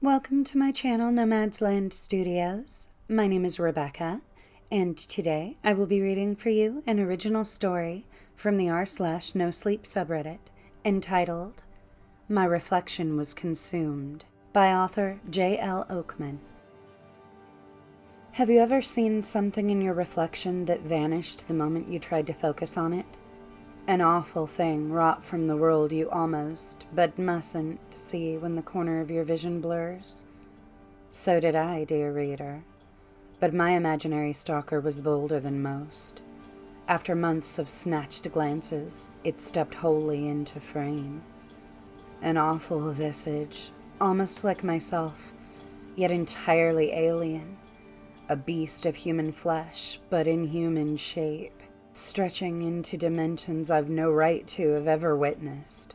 Welcome to my channel, Nomad's Land Studios. My name is Rebecca, and today I will be reading for you an original story from the r/NoSleep subreddit entitled My Reflection Was Consumed by author J.L. Oakman. Have you ever seen something in your reflection that vanished the moment you tried to focus on it? An awful thing wrought from the world you almost, but mustn't, see when the corner of your vision blurs? So did I, dear reader. But my imaginary stalker was bolder than most. After months of snatched glances, it stepped wholly into frame. An awful visage, almost like myself, yet entirely alien. A beast of human flesh, but in human shape, stretching into dimensions I've no right to have ever witnessed.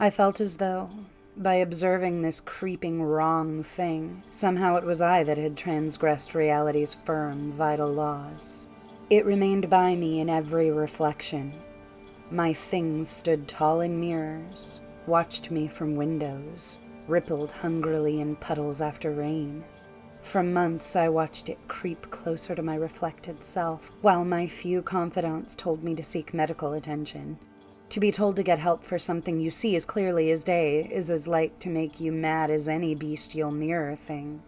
I felt as though, by observing this creeping wrong thing, somehow it was I that had transgressed reality's firm, vital laws. It remained by me in every reflection. My things stood tall in mirrors, watched me from windows, rippled hungrily in puddles after rain. For months I watched it creep closer to my reflected self, while my few confidants told me to seek medical attention. To be told to get help for something you see as clearly as day is as like to make you mad as any bestial mirror thing.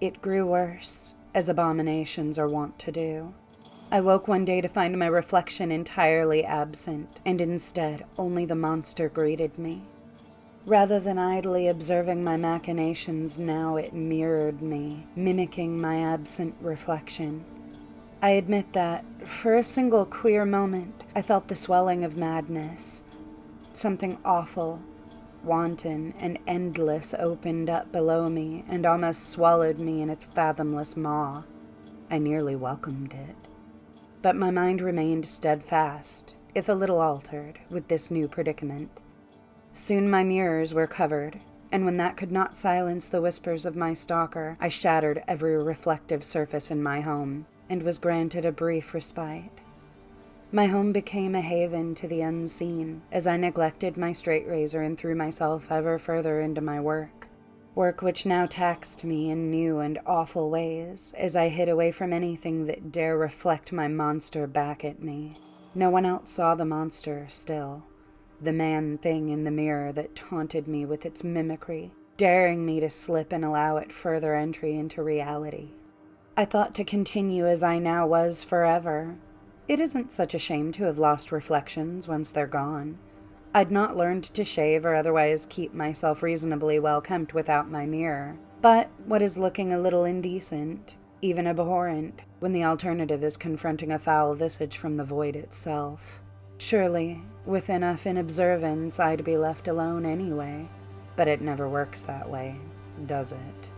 It grew worse, as abominations are wont to do. I woke one day to find my reflection entirely absent, and instead only the monster greeted me. Rather than idly observing my machinations, now it mirrored me, mimicking my absent reflection. I admit that, for a single queer moment, I felt the swelling of madness. Something awful, wanton, and endless opened up below me and almost swallowed me in its fathomless maw. I nearly welcomed it. But my mind remained steadfast, if a little altered, with this new predicament. Soon my mirrors were covered, and when that could not silence the whispers of my stalker, I shattered every reflective surface in my home, and was granted a brief respite. My home became a haven to the unseen, as I neglected my straight razor and threw myself ever further into my work which now taxed me in new and awful ways, as I hid away from anything that dare reflect my monster back at me. No one else saw the monster still. The man-thing in the mirror that taunted me with its mimicry, daring me to slip and allow it further entry into reality. I thought to continue as I now was forever. It isn't such a shame to have lost reflections once they're gone. I'd not learned to shave or otherwise keep myself reasonably well kempt without my mirror. But what is looking a little indecent, even abhorrent, when the alternative is confronting a foul visage from the void itself? Surely, with enough in observance, I'd be left alone anyway. But it never works that way, does it?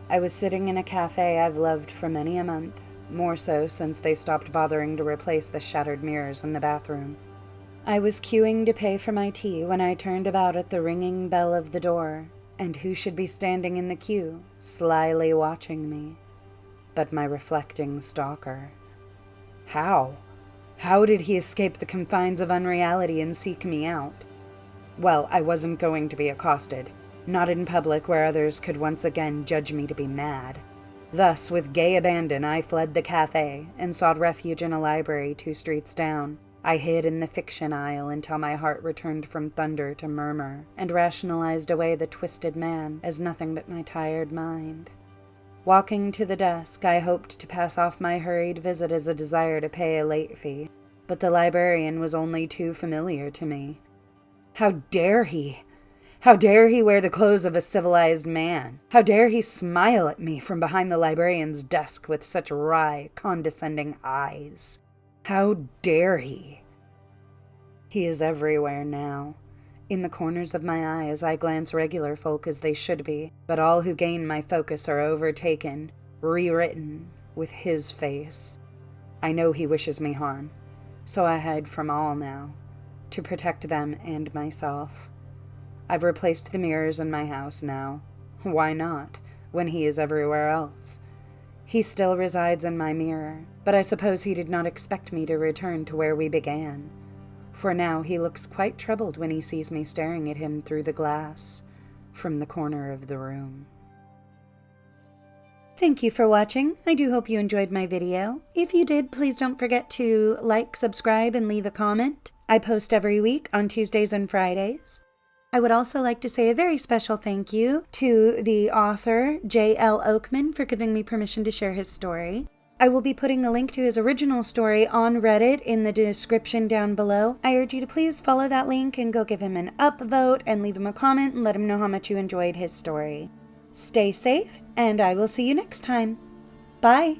I was sitting in a cafe I've loved for many a month, more so since they stopped bothering to replace the shattered mirrors in the bathroom. I was queuing to pay for my tea when I turned about at the ringing bell of the door, and who should be standing in the queue, slyly watching me, but my reflecting stalker. How did he escape the confines of unreality and seek me out? Well, I wasn't going to be accosted, not in public where others could once again judge me to be mad. Thus, with gay abandon, I fled the cafe and sought refuge in a library 2 streets down. I hid in the fiction aisle until my heart returned from thunder to murmur, and rationalized away the twisted man as nothing but my tired mind. Walking to the desk, I hoped to pass off my hurried visit as a desire to pay a late fee, but the librarian was only too familiar to me. How dare he? How dare he wear the clothes of a civilized man? How dare he smile at me from behind the librarian's desk with such wry, condescending eyes? How dare he? He is everywhere now. In the corners of my eyes I glance regular folk as they should be, but all who gain my focus are overtaken, rewritten, with his face. I know he wishes me harm, so I hide from all now, to protect them and myself. I've replaced the mirrors in my house now. Why not, when he is everywhere else? He still resides in my mirror, but I suppose he did not expect me to return to where we began. For now he looks quite troubled when he sees me staring at him through the glass. from the corner of the room. Thank you for watching. I do hope you enjoyed my video. If you did, please don't forget to like, subscribe, and leave a comment. I post every week on Tuesdays and Fridays. I would also like to say a very special thank you to the author, J.L. Oakman, for giving me permission to share his story. I will be putting a link to his original story on Reddit in the description down below. I urge you to please follow that link and go give him an upvote and leave him a comment and let him know how much you enjoyed his story. Stay safe, and I will see you next time. Bye!